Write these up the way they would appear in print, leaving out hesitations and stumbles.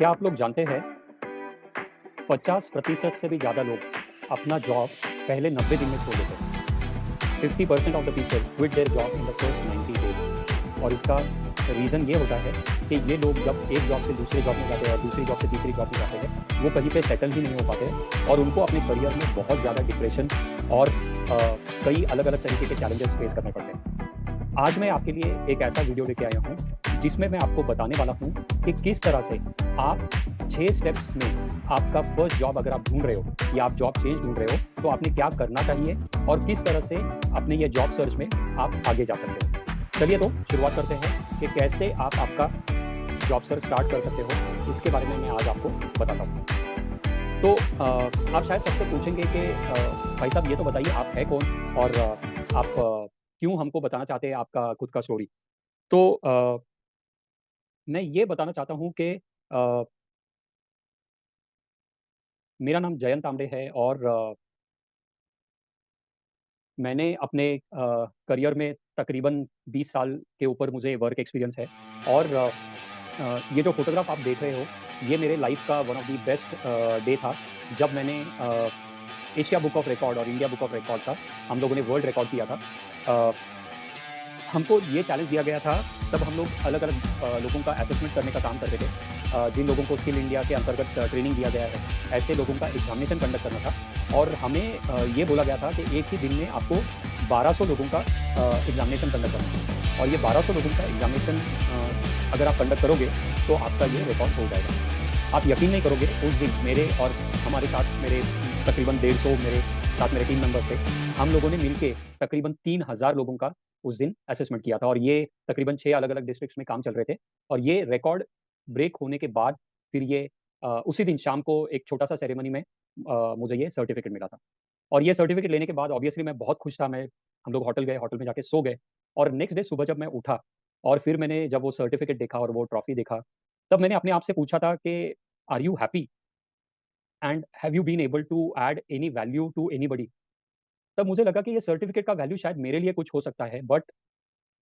क्या आप लोग जानते हैं 50% से भी ज़्यादा लोग अपना जॉब पहले 90 दिन में छोड़ देते हैं। 50% of the people quit their job in the first 90 days और इसका रीज़न ये होता है कि ये लोग जब एक जॉब से दूसरे जॉब में जाते हैं और दूसरी जॉब से तीसरी जॉब में जाते हैं, वो कहीं पे सेटल ही नहीं हो पाते हैं और उनको अपने करियर में बहुत ज़्यादा डिप्रेशन और कई अलग-अलग तरीके के चैलेंजेस फेस करने पड़ते हैं। आज मैं आपके लिए एक ऐसा वीडियो लेके आया हूँ, जिसमें मैं आपको बताने वाला हूँ कि किस तरह से आप 6 स्टेप्स में आपका फर्स्ट जॉब अगर आप ढूँढ रहे हो या आप जॉब चेंज ढूँढ रहे हो, तो आपने क्या करना चाहिए और किस तरह से अपने ये जॉब सर्च में आप आगे जा सकते हो। चलिए तो शुरुआत करते हैं कि कैसे आप आपका जॉब सर्च स्टार्ट कर सकते हो, इसके बारे में मैं आज आपको बताता हूँ। तो आप शायद सबसे पूछेंगे कि भाई साहब ये तो बताइए आप हैं कौन और आप क्यों हमको बताना चाहते हैं आपका खुद का स्टोरी? तो मैं ये बताना चाहता हूँ कि मेरा नाम जयंत तांबे है और मैंने अपने करियर में तकरीबन 20 साल के ऊपर मुझे वर्क एक्सपीरियंस है और ये जो फ़ोटोग्राफ आप देख रहे हो, ये मेरे लाइफ़ का one of the best day था, जब मैंने एशिया बुक ऑफ रिकॉर्ड और इंडिया बुक ऑफ रिकॉर्ड का हम लोगों ने वर्ल्ड रिकॉर्ड किया था। अ, हमको ये चैलेंज दिया गया था, तब हम लोग अलग-अलग लोगों का असेसमेंट करने का काम करते थे। जिन लोगों को स्किल इंडिया के अंतर्गत ट्रेनिंग दिया गया है, ऐसे लोगों का एग्ज़ामिनेशन कंडक्ट करना था और हमें ये बोला गया था कि एक ही दिन में आपको 1200 लोगों का एग्ज़ामिनेशन कंडक्ट करना है और ये 1200 लोगों का एग्ज़ामिनेशन अगर आप कंडक्ट करोगे, तो आपका ये रिकॉर्ड हो जाएगा। आप यकीन नहीं करोगे, उस दिन मेरे और हमारे साथ मेरे तकरीबन 150 मेरे साथ मेरे टीम मेंबर थे। हम लोगों ने मिलके तकरीबन 3000 लोगों का उस दिन असेसमेंट किया था और ये तकरीबन 6 अलग-अलग डिस्ट्रिक्ट्स में काम चल रहे थे और ये रिकॉर्ड ब्रेक होने के बाद फिर ये उसी दिन शाम को एक छोटा-सा सेरेमनी में मुझे ये सर्टिफ़िकेट मिला था और ये सर्टिफ़िकेट लेने के बाद ऑब्वियसली मैं बहुत खुश था। हम लोग होटल गए, होटल में जाके सो गए और नेक्स्ट डे सुबह जब मैं उठा और फिर मैंने जब वो सर्टिफ़िकेट देखा और वो ट्रॉफ़ी देखा, तब मैंने अपने आप से पूछा था कि are you happy and have you been able to add any value to anybody? तब मुझे लगा कि ये सर्टिफ़िकेट का वैल्यू शायद मेरे लिए कुछ हो सकता है, बट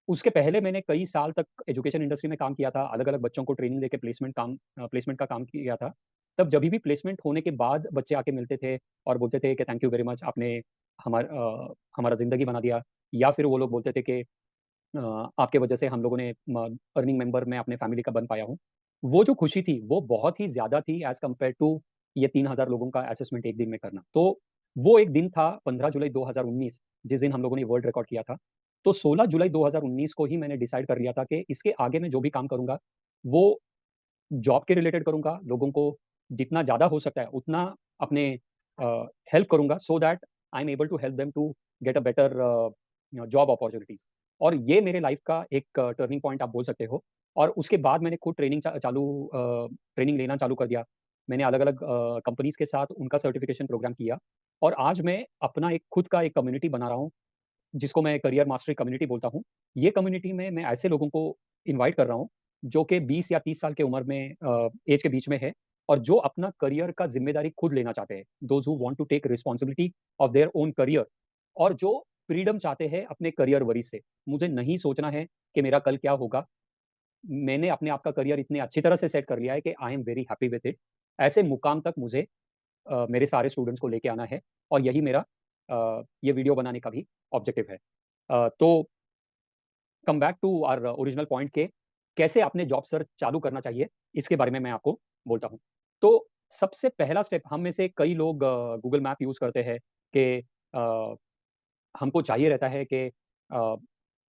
उसके पहले मैंने कई साल तक एजुकेशन इंडस्ट्री में काम किया था, अलग-अलग बच्चों को ट्रेनिंग देके प्लेसमेंट का काम किया था। तब जभी भी प्लेसमेंट होने के बाद बच्चे आके मिलते थे और बोलते थे कि थैंक यू वेरी मच आपने हमारा ज़िंदगी बना दिया या फिर वो लोग बोलते थे कि आपके वजह से हम लोगों ने अर्निंग मेंबर मैं अपने फैमिली का बन पाया हूँ। वो जो खुशी थी, वो बहुत ही ज़्यादा थी एज़ कम्पेयर टू ये 3000 लोगों का असेसमेंट एक दिन में करना। तो वो एक दिन था 15 जुलाई 2019 जिस दिन हम लोगों ने वर्ल्ड रिकॉर्ड किया था। तो 16 जुलाई 2019 को ही मैंने डिसाइड कर लिया था कि इसके आगे मैं जो भी काम करूँगा, वो जॉब के रिलेटेड करूँगा, लोगों को जितना ज़्यादा हो सकता है उतना अपने हेल्प करूँगा so that I am able to help them to get a better job opportunities. और ये मेरे लाइफ़ का एक टर्निंग पॉइंट आप बोल सकते हो और उसके बाद मैंने खुद ट्रेनिंग लेना चालू कर दिया। मैंने अलग-अलग कंपनीज़ के साथ उनका सर्टिफ़िकेशन प्रोग्राम किया और आज मैं अपना एक खुद का एक कम्युनिटी बना रहा हूँ, जिसको मैं करियर मास्टरी कम्युनिटी बोलता हूँ। ये कम्युनिटी में मैं ऐसे लोगों को इनवाइट कर रहा हूँ, जो कि 20 या 30 साल की उम्र में ऐज के बीच में है और जो अपना करियर का ज़िम्मेदारी खुद लेना चाहते हैं। Those who want to take responsibility of their own career और जो फ्रीडम चाहते हैं अपने करियर वरीज़ से। मुझे नहीं सोचना है कि मेरा कल क्या होगा। मैंने अपने आप का करियर इतने अच्छी तरह से सेट कर लिया है कि I am very happy with it. ऐसे मुकाम तक मुझे मेरे सारे स्टूडेंट्स को लेके आना है और यही मेरा ये वीडियो बनाने का भी ऑब्जेक्टिव है। तो come back to our original point के कैसे अपने जॉब सर्च चालू करना चाहिए, इसके बारे में मैं आपको बोलता हूँ। तो सबसे पहला स्टेप हम में से कई लोग गूगल मैप यूज़ करते हैं कि अ, हमको चाहिए रहता है कि अ,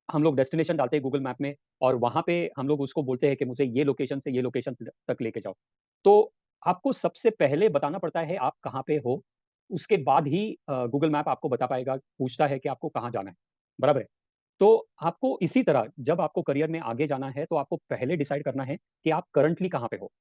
हम लोग डेस्टिनेशन डालते हैं गूगल मैप में और वहाँ पे हम लोग उसको बोलते हैं कि मुझे ये लोकेशन से ये लोकेशन तक लेके जाओ। तो आपको सबसे पहले बताना पड़ता है आप कहाँ पे हो, उसके बाद ही गूगल मैप आपको बता पाएगा, पूछता है कि आपको कहाँ जाना है, बराबर है? तो आपको इसी तरह जब आपको करियर में आगे जाना है, तो आपको पहले डिसाइड करना है कि आप करंटली कहाँ पे हो।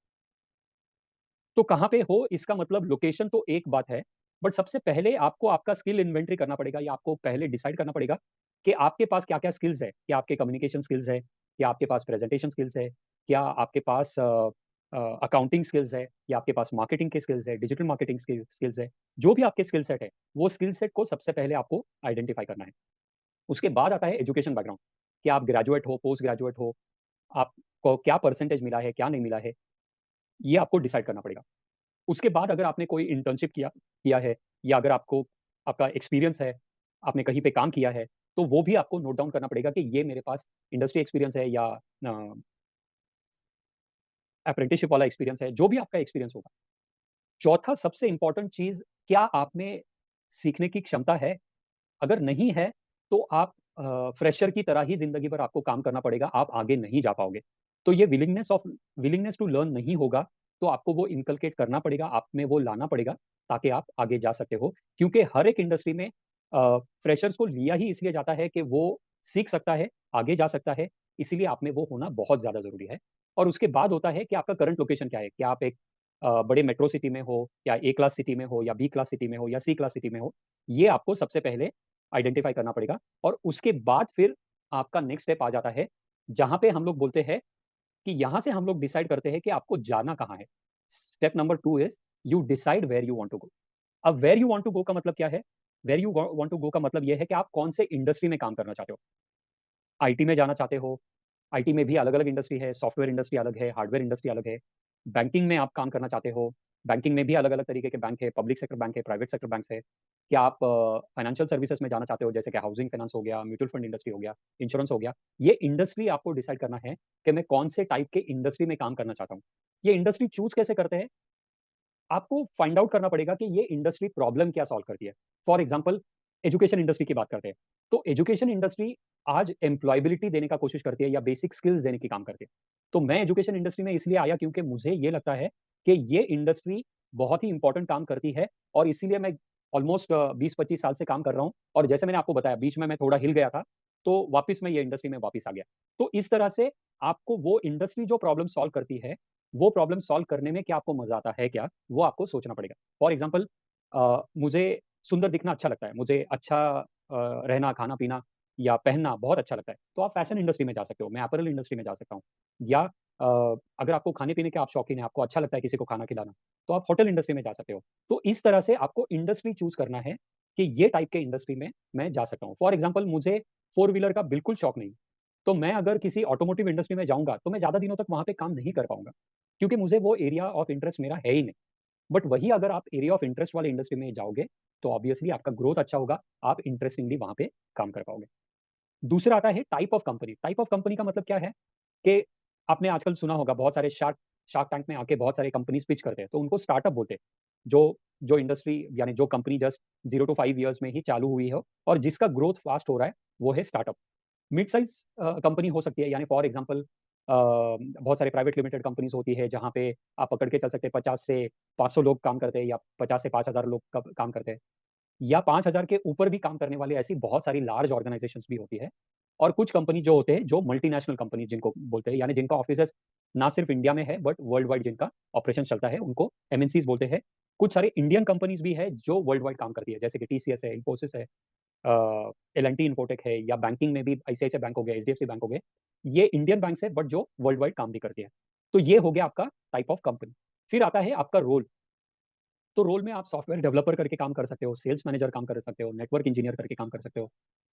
तो कहाँ पे हो इसका मतलब लोकेशन तो एक बात है, बट सबसे पहले आपको आपका स्किल इन्वेंटरी करना पड़ेगा या आपको पहले डिसाइड करना पड़ेगा कि आपके पास क्या-क्या स्किल्स है। क्या आपके कम्युनिकेशन स्किल्स है? क्या आपके पास प्रेजेंटेशन स्किल्स है? क्या आपके पास अकाउंटिंग स्किल्स है? या आपके पास मार्केटिंग के स्किल्स है, डिजिटल मार्केटिंग स्किल्स है? जो भी आपके स्किल सेट है, वो स्किल सेट को सबसे पहले आपको आइडेंटिफाई करना है। उसके बाद आता है एजुकेशन बैकग्राउंड। क्या आप ग्रेजुएट हो, पोस्ट ग्रेजुएट हो? आपको क्या परसेंटेज मिला है, क्या नहीं मिला है? ये आपको डिसाइड करना पड़ेगा। उसके बाद अगर आपने कोई इंटर्नशिप किया किया है या अगर आपको आपका एक्सपीरियंस है, आपने कहीं पे काम किया है, तो वो भी आपको नोट डाउन करना पड़ेगा कि ये मेरे पास इंडस्ट्री एक्सपीरियंस है या अप्रेंटिसशिप वाला एक्सपीरियंस है, जो भी आपका एक्सपीरियंस होगा। चौथा सबसे इम्पोर्टेंट चीज़, क्या आप में सीखने की क्षमता है? अगर नहीं है, तो आप फ्रेशर की तरह ही ज़िंदगी भर आपको काम करना पड़ेगा, आप आगे नहीं जा पाओगे। तो ये विलिंगनेस टू लर्न नहीं होगा, तो आपको वो इनकलकेट करना पड़ेगा, आप में वो लाना पड़ेगा, ताकि आप आगे जा सकते हो। क्योंकि हर एक इंडस्ट्री में फ्रेशर्स को लिया ही इसलिए जाता है कि वो सीख सकता है, आगे जा सकता है, इसीलिए आप में वो होना बहुत ज़्यादा ज़रूरी है। और उसके बाद होता है कि आपका करंट लोकेशन क्या है? क्या आप एक बड़े मेट्रो सिटी में हो, या ए क्लास सिटी में हो, या बी क्लास सिटी में हो, या सी क्लास सिटी में हो? ये आपको सबसे पहले आइडेंटिफ़ाई करना पड़ेगा और उसके बाद फिर आपका नेक्स्ट स्टेप आ जाता है, जहाँ पे हम लोग बोलते हैं कि यहाँ से हम लोग डिसाइड करते हैं कि आपको जाना कहाँ है। Step number 2 is you decide where you want to go. अब where you want to go का मतलब क्या है? Where you want to go का मतलब ये है कि आप कौन से इंडस्ट्री में काम करना चाहते हो। आईटी में जाना चाहते हो, आईटी में भी अलग-अलग इंडस्ट्री है, सॉफ्टवेयर इंडस्ट्री अलग है, हार्डवेयर इंडस्ट्री अलग है। बैंकिंग में आप काम करना चाहते हो, बैंकिंग में भी अलग-अलग तरीके के बैंक है, पब्लिक सेक्टर बैंक है, प्राइवेट सेक्टर बैंक्स है। क्या आप फाइनेंशियल सर्विसेज़ में जाना चाहते हो, जैसे कि हाउसिंग फाइनेंस हो गया, म्यूचुअल फंड इंडस्ट्री हो गया, इंश्योरेंस हो गया। ये इंडस्ट्री आपको डिसाइड करना है कि मैं कौन से टाइप के इंडस्ट्री में काम करना चाहता हूँ। ये इंडस्ट्री चूज़ कैसे करते हैं? आपको फाइंड आउट करना पड़ेगा कि ये इंडस्ट्री प्रॉब्लम क्या सॉल्व करती है। फॉर एग्जांपल एजुकेशन इंडस्ट्री की बात करते हैं। तो एजुकेशन इंडस्ट्री आज एम्प्लॉयबिलिटी देने का कोशिश करती है या बेसिक स्किल्स देने की काम करती है। तो मैं एजुकेशन इंडस्ट्री में इसलिए आया क्योंकि मुझे ये लगता है कि ये इंडस्ट्री बहुत ही इंपॉर्टेंट काम करती है और इसीलिए मैं ऑलमोस्ट 20-25 साल से काम कर रहा हूँ और जैसे मैंने आपको बताया बीच में मैं थोड़ा हिल गया था, तो वापस मैं ये इंडस्ट्री में वापस आ गया। तो इस तरह से आपको वो इंडस्ट्री जो प्रॉब्लम सॉल्व करती है, वो प्रॉब्लम सॉल्व करने में क्या आपको मज़ा आता है क्या? वो आपको सोचना पड़ेगा। फॉर एग्ज़ाम्पल मुझे सुंदर दिखना अच्छा लगता है, मुझे अच्छा रहना, खाना-पीना या पहनना बहुत अच्छा लगता है, तो आप फ़ैशन इंडस्ट्री में जा सकते हो, मैं अपैरल इंडस्ट्री में जा सकता हूँ। या अगर आपको खाने-पीने के आप शौकीन हैं, आपको अच्छा लगता है किसी को खाना खिलाना, तो आप होटल इंडस्ट्री में जा सकते हो। तो इस तरह से आपको इंडस्ट्री चूज़ करना है कि ये टाइप के इंडस्ट्री में मैं जा सकता हूँ। फॉर एग्ज़ाम्पल मुझे फ़ोर व्हीलर का बिल्कुल शौक नहीं, तो मैं अगर किसी ऑटोमोटिव इंडस्ट्री में जाऊँगा, तो मैं ज़्यादा दिनों तक वहाँ पे काम नहीं कर पाऊँगा, क्योंकि मुझे वो एरिया ऑफ इंटरेस्ट मेरा है ही नहीं। बट वही अगर आप एरिया ऑफ इंटरेस्ट वाले इंडस्ट्री में जाओगे, तो ऑब्वियसली आपका ग्रोथ अच्छा होगा, आप इंटरेस्टिंगली वहाँ पे काम कर पाओगे। दूसरा आता है type of company. Type of company का मतलब क्या है कि आपने आजकल सुना होगा बहुत सारे शार्क टैंक में आके बहुत सारे कंपनीज़ पिच करते हैं, तो उनको स्टार्टअप बोलते हैं। जो जो इंडस्ट्री यानी जो कंपनी जस्ट 0 टू 5 इयर्स में ही चालू हुई हो और जिसका ग्रोथ फास्ट हो रहा है, वो है स्टार्टअप। मिड साइज़ कंपनी हो सकती है यानी फॉर एग्ज़ाम्पल बहुत सारे प्राइवेट लिमिटेड कंपनीज़ होती है जहाँ पे आप पकड़ के चल सकते हैं 50 से 500 लोग काम करते हैं या 50 से 5000 लोग कब काम करते हैं। या 5000 के ऊपर भी काम करने वाली ऐसी बहुत सारी लार्ज ऑर्गनाइज़ेशंस भी होती है। और कुछ कंपनी जो होते हैं, जो मल्टीनेशनल कंपनी जिनको बोलते हैं, यानी जिनका ऑफिसेज़ ना सिर्फ इंडिया में है, बट वर्ल्ड वाइड जिनका ऑपरेशन चलता है, उनको एमएनसीज़ बोलते हैं। कुछ सारे इंडियन कंपनीज़ भी है, जो वर्ल्ड वाइड काम करती है, जैसे कि टीसीएस है, इन्फोसिस है, एल-एन-टी इन्फोटेक है, या बैंकिंग में भी आईसीआईसीआई बैंक हो गया, एचडीएफसी बैंक हो गए। ये इंडियन बैंक्स है, बट जो वर्ल्ड वाइड काम भी करती है। तो ये हो गया आपका टाइप ऑफ कंपनी। फिर आता है आपका रोल। तो रोल में आप सॉफ्टवेयर डेवलपर करके काम कर सकते हो, सेल्स मैनेजर काम कर सकते हो, नेटवर्क इंजीनियर करके काम कर सकते हो,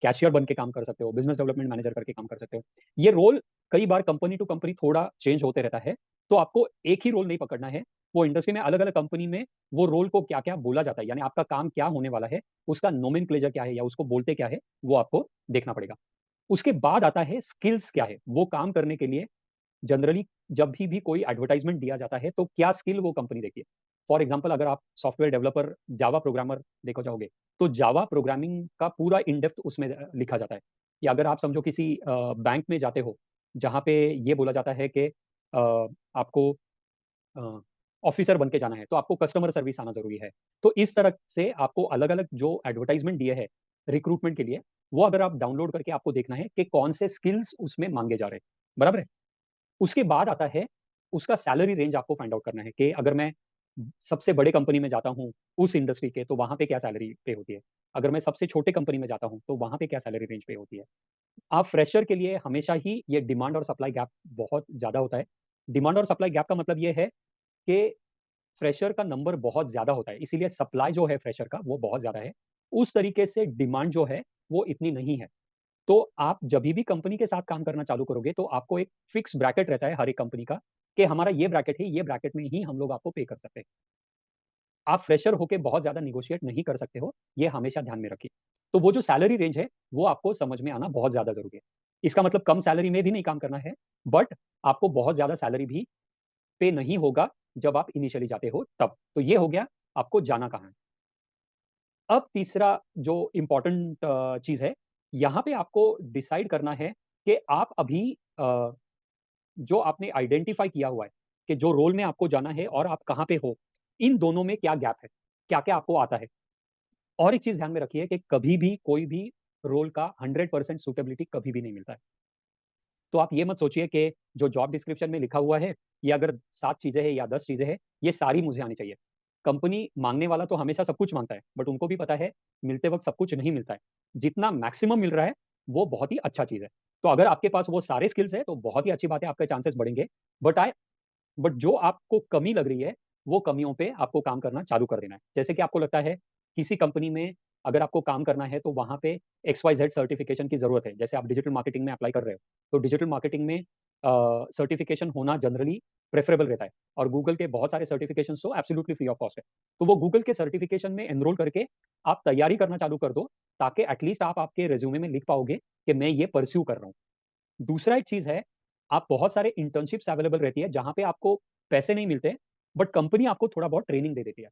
कैशियर बन के काम कर सकते हो, बिज़नेस डेवलपमेंट मैनेजर करके काम कर सकते हो। ये रोल कई बार कंपनी टू कंपनी थोड़ा चेंज होते रहता है, तो आपको एक ही रोल नहीं पकड़ना है। वो इंडस्ट्री में अलग-अलग कंपनी में वो रोल को क्या-क्या बोला जाता है, यानी आपका काम क्या होने वाला है, उसका नोमेनक्लेचर क्या है या उसको बोलते क्या है, वो आपको देखना पड़ेगा। उसके बाद आता है स्किल्स क्या है, वो काम करने के लिए जनरली जब भी कोई एडवर्टाइज़मेंट दिया जाता है, तो क्या स्किल वो कंपनी देखती है। फॉर एग्ज़ाम्पल अगर आप सॉफ्टवेयर डेवलपर, जावा प्रोग्रामर देखो जाओगे, तो जावा प्रोग्रामिंग का पूरा इन डेप्थ उसमें लिखा जाता है। या अगर आप समझो किसी बैंक में जाते हो, जहाँ पे ये बोला जाता है कि आपको अ, ऑफ़िसर बन के जाना है, तो आपको कस्टमर सर्विस आना ज़रूरी है। तो इस तरह से आपको अलग-अलग जो एडवर्टाइज़मेंट दिए हैं, रिक्रूटमेंट के लिए, वो अगर आप डाउनलोड करके आपको देखना है कि कौन से स्किल्स उसमें माँगे जा रहे हैं, बराबर है? उसके बाद आता है, उसका सैलरी रेंज आपको फाइंड आउट करना है कि अगर मैं सबसे बड़े कंपनी में जाता हूँ, उस इंडस्ट्री के, तो वहाँ पे क्या सैलरी पे होती है। अगर मैं सबसे छोटे कंपनी में जाता हूँ, तो वहाँ पे क्या सैलरी रेंज पे होती है। आप फ्रेशर के लिए हमेशा ही ये डिमांड और सप्लाई गैप बहुत ज़्यादा होता है। डिमांड और सप्लाई गैप का मतलब ये है कि फ्रेशर का नंबर बहुत ज़्यादा होता है, इसीलिए सप्लाई जो है फ्रेशर का, वो बहुत ज़्यादा है। उस तरीके से डिमांड जो है, वो इतनी नहीं है। तो आप जभी भी कंपनी के साथ काम करना चालू करोगे, तो आपको एक फिक्स ब्रैकेट रहता है हर एक कंपनी का, कि हमारा ये ब्रैकेट है, ये ब्रैकेट में ही हम लोग आपको पे कर सकते हैं। आप फ्रेशर होके बहुत ज़्यादा नेगोशिएट नहीं कर सकते हो, ये हमेशा ध्यान में रखिए। तो वो जो सैलरी रेंज है, वो आपको समझ में आना बहुत ज़्यादा ज़रूरी है। इसका मतलब कम सैलरी में भी नहीं काम करना है, बट आपको बहुत ज़्यादा सैलरी भी पे नहीं होगा, जब आप इनिशियली जाते हो तब। तो ये हो गया, आपको जाना कहाँ है। अब तीसरा जो इम्पोर्टेंट चीज़ है, यहाँ पे आपको डिसाइड करना है कि आप अभी जो आपने आइडेंटिफ़ाई किया हुआ है, कि जो रोल में आपको जाना है और आप कहाँ पे हो, इन दोनों में क्या गैप है? क्या-क्या आपको आता है? और एक चीज़ ध्यान में रखिए कि कभी भी कोई भी रोल का 100% सूटेबिलिटी कभी भी नहीं मिलता है। तो आप ये मत सोचिए कि जो जॉब डिस्क्रिप्शन में लिखा हुआ है, ये अगर 7 चीज़ें हैं या 10 चीज़ें हैं, ये सारी मुझे आनी चाहिए। कंपनी माँगने वाला तो हमेशा सब कुछ माँगता है, बट उनको भी पता है, मिलते वक़्त सब कुछ नहीं मिलता है। जितना मैक्सिमम मिल रहा है, वो बहुत ही अच्छा चीज़ है। तो अगर आपके पास वो सारे स्किल्स हैं, तो बहुत ही अच्छी बात है, आपके चांसेस बढ़ेंगे। बट आय बट जो आपको कमी लग रही है, वो कमियों पे आपको काम करना चालू कर देना है। जैसे कि आपको लगता है, किसी कंपनी में अगर आपको काम करना है, तो वहाँ पे XYZ सर्टिफ़िकेशन की ज़रूरत है। जैसे आप डिजिटल मार्केटिंग में अप्लाई कर रहे हो, तो डिजिटल मार्केटिंग में सर्टिफ़िकेशन होना जनरली प्रेफ़रेबल रहता है और गूगल के बहुत सारे सर्टिफ़िकेशंस तो एब्सोल्यूटली फ्री ऑफ कॉस्ट है। तो वो गूगल के सर्टिफ़िकेशन में एनरोल करके आप तैयारी करना चालू कर दो, ताकि एट लीस्ट आप आपके रिज़्यूमे में लिख पाओगे कि मैं ये परस्यू कर रहा हूँ। दूसरा एक चीज़ है, आप बहुत सारे इंटर्नशिप्स अवेलेबल रहती है, जहाँ पे आपको पैसे नहीं मिलते, बट कंपनी आपको थोड़ा बहुत ट्रेनिंग दे देती है।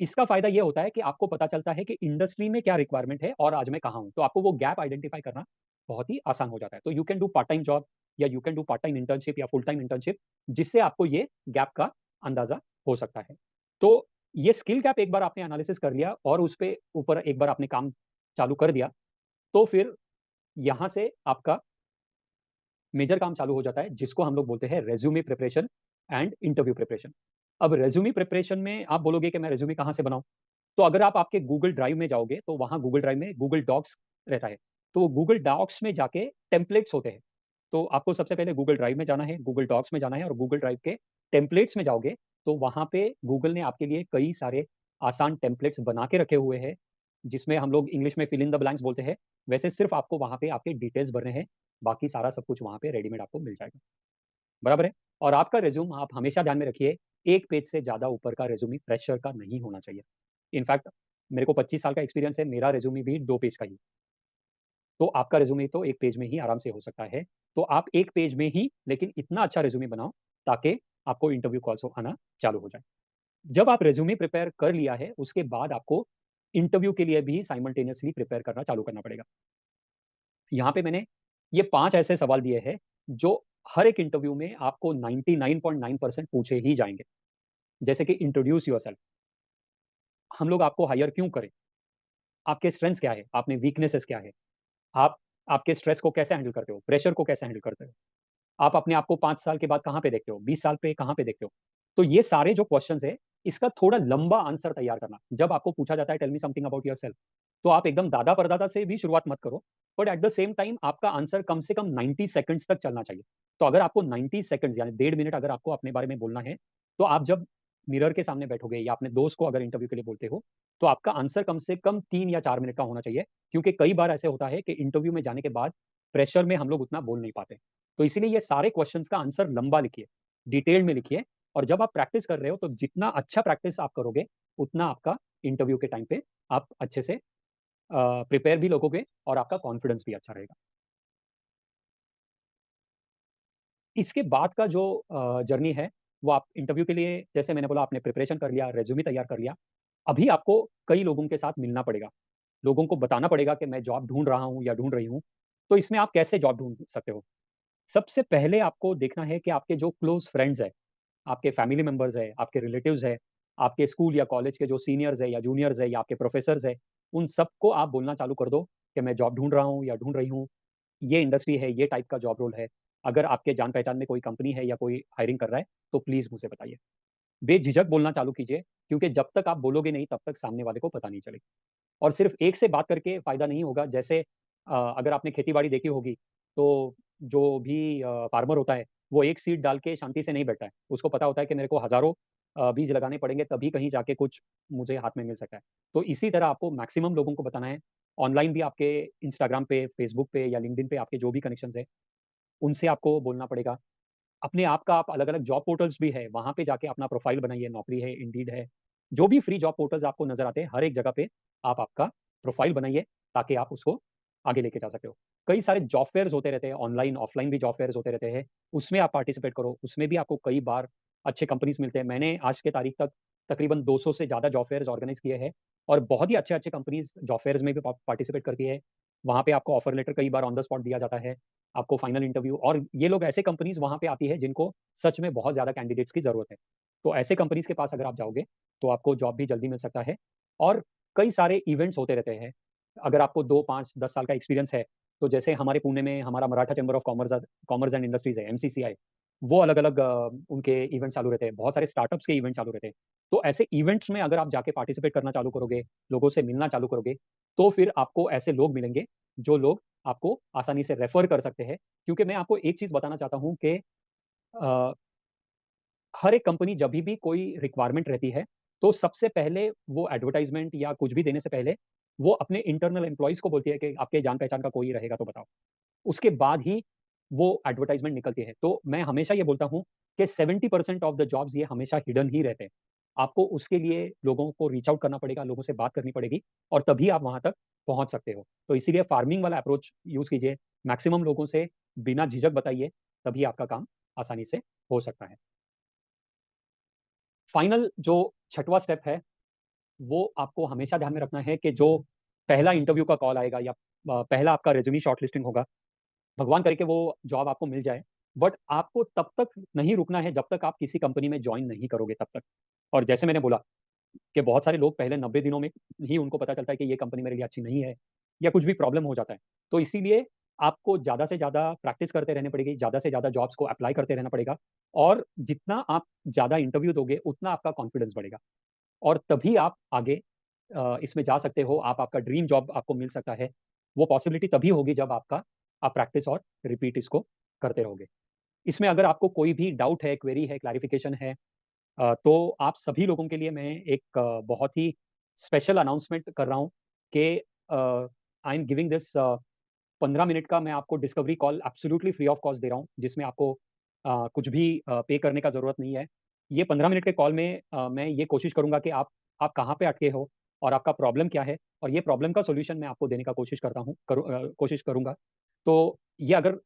इसका फ़ायदा ये होता है कि आपको पता चलता है कि इंडस्ट्री में क्या रिक्वायरमेंट है और आज मैं कहाँ हूँ। तो आपको वो गैप आइडेंटिफ़ाई करना बहुत ही आसान हो जाता है। तो you can do part time job या you can do part time internship या फुल टाइम इंटर्नशिप, जिससे आपको ये गैप का अंदाज़ा हो सकता है। तो ये स्किल गैप एक बार आपने एनालिसिस कर लिया और उस पे ऊपर एक बार आपने काम चालू कर दिया, तो फिर यहाँ से आपका मेजर काम चालू हो जाता है, जिसको हम लोग बोलते हैं resume preparation and interview preparation. अब रिज्यूमे प्रिपरेशन में आप बोलोगे कि मैं रिज्यूमे कहाँ से बनाऊँ? तो अगर आप आपके गूगल ड्राइव में जाओगे, तो वहाँ गूगल ड्राइव में गूगल डॉक्स रहता है। तो गूगल डॉक्स में जाके टेम्पलेट्स होते हैं। तो आपको सबसे पहले गूगल ड्राइव में जाना है, गूगल डॉक्स में जाना है और गूगल ड्राइव के टेम्पलेट्स में जाओगे, तो वहाँ पे गूगल ने आपके लिए कई सारे आसान टेम्पलेट्स बना के रखे हुए हैं, जिसमें हम लोग इंग्लिश में फिल इन द ब्लैंक्स बोलते हैं। वैसे सिर्फ़ आपको वहाँ पे आपके डिटेल्स भरने हैं, बाकी सारा सब कुछ वहाँ पे रेडीमेड आपको मिल जाएगा। बराबर है? और आपका रिज़्यूम आप हमेशा ध्यान में रखिए, 1 पेज से ज़्यादा ऊपर का रिज़्यूमे फ्रेशर का नहीं होना चाहिए। इनफैक्ट मेरे को 25 साल का एक्सपीरियंस है, मेरा रिज़्यूमे भी 2 पेज का ही। तो आपका रिज़्यूमे तो 1 पेज में ही आराम से हो सकता है। तो आप 1 पेज में ही लेकिन इतना अच्छा रिज़्यूमे बनाओ, ताकि आपको इंटरव्यू कॉल्स आना चालू हो जाए। जब आप रिज़्यूमे प्रिपेयर कर लिया है, उसके बाद आपको इंटरव्यू के लिए भी साइमल्टेनियसली प्रिपेयर करना चालू करना पड़ेगा। यहाँ पे मैंने ये 5 ऐसे सवाल दिए हैं, जो हर एक इंटरव्यू में आपको 99.9% पूछे ही जाएँगे। जैसे कि इंट्रोड्यूस योरसेल्फ, हम लोग आपको हायर क्यों करें? आपके स्ट्रेंथ्स क्या है? आप में वीकनेसेस क्या है? आप आपके स्ट्रेस को कैसे हैंडल करते हो? प्रेशर को कैसे हैंडल करते हो? आप अपने आप को 5 साल के बाद कहाँ पे देखते हो? 20 साल पे कहाँ पे देखते हो? तो ये सारे जो क्वेश्चन्स हैं, इसका थोड़ा लंबा आंसर तैयार करना। जब आपको पूछा जाता है tell me something about yourself, तो आप एकदम दादा-परदादा से भी शुरुआत मत करो, but at the same time आपका आंसर कम से कम 90 सेकंड्स तक चलना चाहिए। तो अगर आपको 90 सेकंड्स यानी 1.5 मिनट अगर आपको अपने बारे में बोलना है, तो आप जब मिरर के सामने बैठोगे या अपने दोस्त को अगर इंटरव्यू के लिए बोलते हो, तो आपका आंसर कम से कम 3 या 4 मिनट का होना चाहिए, क्योंकि कई बार ऐसे होता है कि इंटरव्यू में जाने के बाद प्रेशर में हम लोग उतना बोल नहीं पाते। तो इसीलिए ये सारे क्वेश्चंस का आंसर लंबा लिखिए, डिटेल में लिखिए और जब आप प्रैक्टिस कर रहे हो, तो जितना अच्छा प्रैक्टिस आप करोगे, उतना आपका इंटरव्यू के टाइम पे आप अच्छे से प्रिपेयर भी लगोगे और आपका कॉन्फिडेंस भी अच्छा रहेगा। इसके बाद का जो जर्नी है, वो आप इंटरव्यू के लिए जैसे मैंने बोला आपने प्रिपरेशन कर लिया, रिज़्यूमे तैयार कर लिया। अभी आपको कई लोगों के साथ मिलना पड़ेगा। लोगों को बताना पड़ेगा कि मैं जॉब ढूँढ रहा हूँ या ढूँढ रही हूँ। तो इसमें आप कैसे जॉब ढूँढ सकते हो? सबसे पहले आपको देखना है कि आपके जो क्लोज़ फ्रेंड्स हैं, आपके फैमिली मेंबर्स हैं, आपके रिलेटिव्स हैं, आपके स्कूल या कॉलेज के जो सीनियर्स हैं या जूनियर्स हैं या आपके प्रोफ़ेसर्स हैं, उन सबको आप बोलना चालू कर दो कि मैं जॉब ढूँढ रहा हूँ या ढूँढ रही हूँ। ये इंडस्ट्री है, ये टाइप का जॉब रोल है। अगर आपके जान-पहचान में कोई कंपनी है या कोई हायरिंग कर रहा है, तो प्लीज़ मुझे बताइए। बेझिझक बोलना चालू कीजिए, क्योंकि जब तक आप बोलोगे नहीं, तब तक सामने वाले को पता नहीं चलेगा। और सिर्फ़ एक से बात करके फ़ायदा नहीं होगा। जैसे अगर आपने खेती-बाड़ी देखी होगी, तो जो भी फार्मर होता है, वो एक सीड डाल के शांति से नहीं बैठता है। उसको पता होता है कि मेरे को हज़ारों बीज लगाने पड़ेंगे, तभी कहीं जाके कुछ मुझे हाथ में मिल सकता है। तो इसी तरह आपको मैक्सिमम लोगों को बताना है। ऑनलाइन भी आपके इंस्टाग्राम पे, फ़ेसबुक पे या लिंक्डइन पे आपके जो भी कनेक्शंस हैं, उनसे आपको बोलना पड़ेगा। अपने आप का आप अलग-अलग जॉब पोर्टल्स भी है, वहाँ पे जाके अपना प्रोफ़ाइल बनाइए, नौकरी है, इंडीड है, जो भी फ्री जॉब पोर्टल्स आपको नज़र आते हैं, हर एक जगह पे आप आपका प्रोफ़ाइल बनाइए, ताकि आप उसको आगे लेके जा सकते हो। कई सारे जॉब फेयर्स होते रहते हैं, ऑनलाइन, ऑफ़लाइन भी जॉब फेयर्स होते रहते हैं, उसमें आप पार्टिसिपेट करो, उसमें भी आपको कई बार अच्छे कंपनीज़ मिलते हैं। मैंने आज के तारीख तक तकरीबन 200 से ज़्यादा जॉब फेयर्स ऑर्गेनाइज़ किए हैं और बहुत ही अच्छे-अच्छे कंपनीज़ जॉब फेयर्स में भी पार्टिसिपेट करती है। वहाँ पे आपको ऑफ़र लेटर कई बार ऑन द स्पॉट दिया जाता है, आपको फाइनल इंटरव्यू और ये लोग ऐसे कंपनीज़ वहाँ पे आती है जिनको सच में बहुत ज़्यादा कैंडिडेट्स की ज़रूरत है। तो ऐसे कंपनीज़ के पास अगर आप जाओगे, तो आपको जॉब भी जल्दी मिल सकता है और कई सारे इवेंट्स होते रहते हैं। अगर आपको 2, 5, 10 साल का एक्सपीरियंस है, तो जैसे हमारे पुणे में हमारा Maratha chamber of commerce and industries है, एमसीसीआई, वो अलग-अलग उनके इवेंट चालू रहते हैं। बहुत सारे स्टार्टअप्स के इवेंट चालू रहते हैं। तो ऐसे इवेंट्स में अगर आप जाके पार्टिसिपेट करना चालू करोगे, लोगों से मिलना चालू करोगे, तो फिर आपको ऐसे लोग मिलेंगे, जो लोग आपको आसानी से रेफ़र कर सकते हैं। क्योंकि मैं आपको एक चीज़ बताना चाहता हूँ कि अ, हर एक कंपनी जभी भी कोई रिक्वायरमेंट रहती है, तो सबसे पहले वो एडवर्टाइज़मेंट या कुछ भी देने से पहले, वो अपने इंटरनल एम्प्लॉइज़ को बोलती है कि आपके जान-पहचान का कोई रहेगा तो बताओ। उसके बाद ही वो एडवर्टाइज़मेंट निकलती है। तो मैं हमेशा ये बोलता हूँ कि 70% ऑफ द जॉब्स ये हमेशा हिडन ही रहते हैं। आपको उसके लिए लोगों को रीच आउट करना पड़ेगा, लोगों से बात करनी पड़ेगी और तभी आप वहाँ तक पहुँच सकते हो। तो इसीलिए फार्मिंग वाला अप्रोच यूज़ कीजिए, मैक्सिमम लोगों से बिना झिझक बताइए, तभी आपका काम आसानी से हो सकता है। फाइनल जो छठवां स्टेप है, वो आपको हमेशा ध्यान में रखना है कि जो पहला इंटरव्यू का कॉल आएगा या पहला आपका रिज़्यूमे शॉर्टलिस्टिंग होगा, भगवान करे कि वो जॉब आपको मिल जाए, बट आपको तब तक नहीं रुकना है जब तक आप किसी कंपनी में जॉइन नहीं करोगे तब तक। और जैसे मैंने बोला कि बहुत सारे लोग पहले 90 दिनों में ही उनको पता चलता है कि ये कंपनी मेरे लिए अच्छी नहीं है या कुछ भी प्रॉब्लम हो जाता है। तो इसीलिए आपको ज़्यादा से ज़्यादा प्रैक्टिस करते रहनी पड़ेगी, ज़्यादा से ज़्यादा जॉब्स को अप्लाई करते रहना पड़ेगा और जितना आप ज़्यादा इंटरव्यू दोगे, उतना आपका कॉन्फिडेंस बढ़ेगा और तभी आप आगे इसमें जा सकते हो, आप आपका ड्रीम जॉब आपको मिल सकता है। वो पॉसिबिलिटी तभी होगी जब आप प्रैक्टिस और रिपीट इसको करते रहोगे। इसमें अगर आपको कोई भी डाउट है, क्वेरी है, क्लैरिफ़िकेशन है तो आप सभी लोगों के लिए मैं एक बहुत ही स्पेशल अनाउंसमेंट कर रहा हूँ कि I am giving this 15 minute का मैं आपको discovery call absolutely free of cost दे रहा हूँ, जिसमें आपको कुछ भी पे करने का ज़रूरत नहीं है। ये 15 मिनट के कॉल में मैं ये कोशिश करूँगा कि आप कहाँ पे अटके हो और आपका प्रॉब्लम क्या है और ये प्रॉब्लम का सॉल्यूशन मैं आपको देने का कोशिश करूँगा। तो ये अगर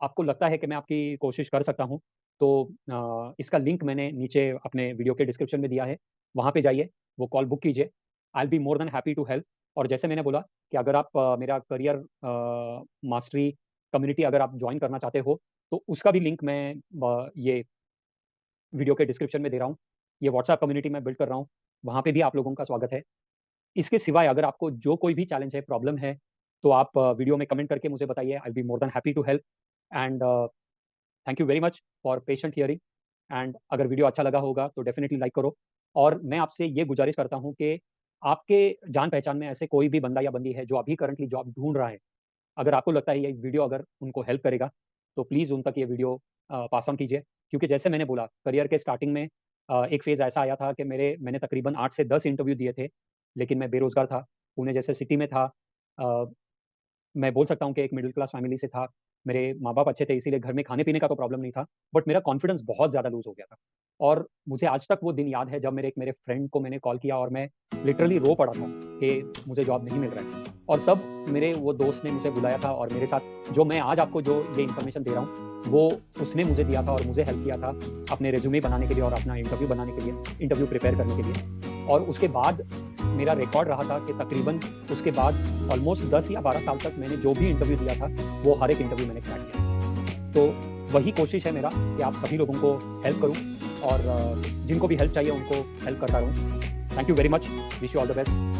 आपको लगता है कि मैं आपकी कोशिश कर सकता हूँ, तो इसका लिंक मैंने नीचे अपने वीडियो के डिस्क्रिप्शन में दिया है, वहाँ पे जाइए, वो कॉल बुक कीजिए। I will be more than happy to help और जैसे मैंने बोला कि अगर आप मेरा करियर मास्टरी कम्युनिटी अगर आप जॉइन करना चाहते हो, तो उसका भी लिंक मैं ये वीडियो के डिस्क्रिप्शन में दे रहा हूँ। ये व्हाट्सएप कम्युनिटी मैं बिल्ड कर रहा हूँ, वहाँ पे भी आप लोगों का स्वागत है। इसके सिवाय अगर आपको जो कोई भी चैलेंज है, प्रॉब्लम है, तो आप वीडियो में कमेंट करके मुझे बताइए। I will be more than happy to help and thank you very much for patient hearing and अगर वीडियो अच्छा लगा होगा तो डेफिनिटली लाइक करो और मैं आपसे ये गुजारिश करता हूँ कि आपके जान-पहचान में ऐसे कोई भी बंदा या बंदी है जो अभी करंटली जॉब ढूँढ रहा है। अगर आपको लगता है ये वीडियो अगर उनको हेल्प करेगा, तो प्लीज़ उन तक ये वीडियो पास ऑन कीजिए। क्योंकि जैसे मैंने बोला करियर के स्टार्टिंग में एक फ़ेज़ ऐसा आया था कि मैंने तकरीबन 8 से 10 इंटरव्यू दिए थे, लेकिन मैं बेरोज़गार था। पुणे जैसे सिटी में था। अ, मैं बोल सकता हूँ कि एक मिडल क्लास फैमिली से था। मेरे माँ-बाप अच्छे थे इसीलिए घर में खाने-पीने का तो प्रॉब्लम नहीं था, बट मेरा कॉन्फिडेंस बहुत ज़्यादा लूज़ हो गया था। और मुझे आज तक वो दिन याद है जब मेरे फ्रेंड को मैंने कॉल किया और मैं लिटरली रो पड़ा था कि मुझे जॉब नहीं मिल रहा है। और तब मेरे वो दोस्त ने मुझे बुलाया था और मेरे साथ जो मैं आज आपको जो ये इन्फॉर्मेशन दे रहा हूँ, वो उसने मुझे दिया था और मुझे हेल्प किया था अपने रिज़्यूमे बनाने के लिए और अपना इंटरव्यू बनाने के लिए, इंटरव्यू प्रिपेयर करने के लिए। और उसके बाद मेरा रिकॉर्ड रहा था कि तकरीबन उसके बाद ऑलमोस्ट 10 या 12 साल तक मैंने जो भी इंटरव्यू दिया था, वो हर एक इंटरव्यू मैंने क्रैक किया। तो वही कोशिश है मेरा कि आप सभी लोगों को हेल्प करूँ और जिनको भी हेल्प चाहिए उनको हेल्प करता रहूँ। Thank you very much. Wish you all the best.